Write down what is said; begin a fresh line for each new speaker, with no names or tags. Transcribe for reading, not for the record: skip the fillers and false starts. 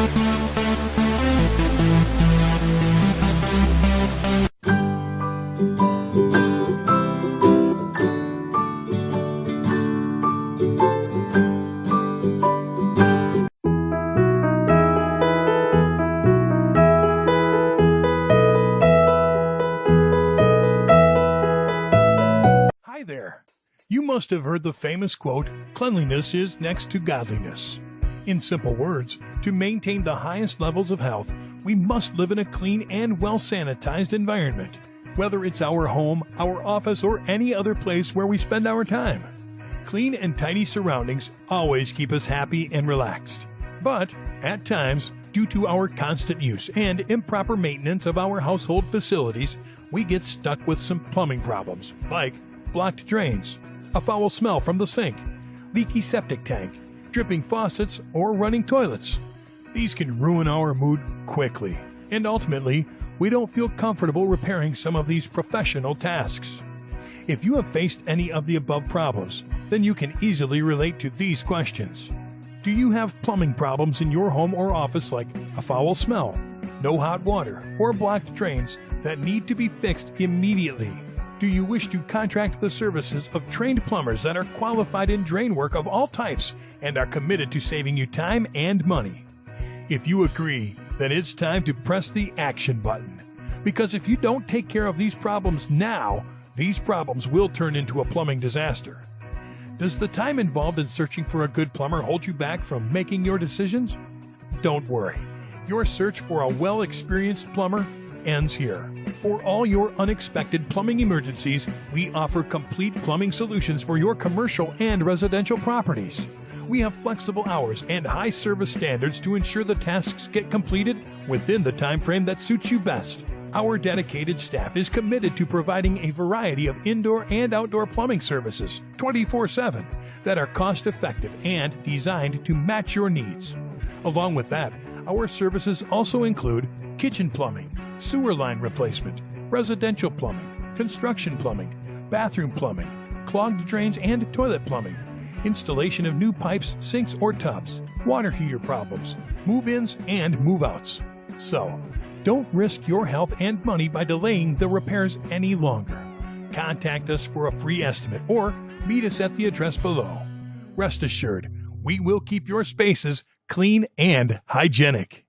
Hi there. You must have heard the famous quote, "Cleanliness is next to godliness." In simple words, to maintain the highest levels of health, we must live in a clean and well-sanitized environment, whether it's our home, our office, or any other place where we spend our time. Clean and tidy surroundings always keep us happy and relaxed. But, at times, due to our constant use and improper maintenance of our household facilities, we get stuck with some plumbing problems, like blocked drains, a foul smell from the sink, leaky septic tank, dripping faucets, or running toilets. These can ruin our mood quickly, and ultimately, we don't feel comfortable repairing some of these professional tasks. If you have faced any of the above problems, then you can easily relate to these questions. Do you have plumbing problems in your home or office, like a foul smell, no hot water, or blocked drains that need to be fixed immediately? Do you wish to contract the services of trained plumbers that are qualified in drain work of all types and are committed to saving you time and money? If you agree, then it's time to press the action button. Because if you don't take care of these problems now, these problems will turn into a plumbing disaster. Does the time involved in searching for a good plumber hold you back from making your decisions? Don't worry. Your search for a well-experienced plumber ends here. For all your unexpected plumbing emergencies, we offer complete plumbing solutions for your commercial and residential properties. We have flexible hours and high service standards to ensure the tasks get completed within the time frame that suits you best. Our dedicated staff is committed to providing a variety of indoor and outdoor plumbing services 24/7 that are cost-effective and designed to match your needs. Along with that, our services also include kitchen plumbing, sewer line replacement, residential plumbing, construction plumbing, bathroom plumbing, clogged drains and toilet plumbing, installation of new pipes, sinks, or tubs, water heater problems, move-ins and move-outs. So, don't risk your health and money by delaying the repairs any longer. Contact us for a free estimate or meet us at the address below. Rest assured, we will keep your spaces clean and hygienic.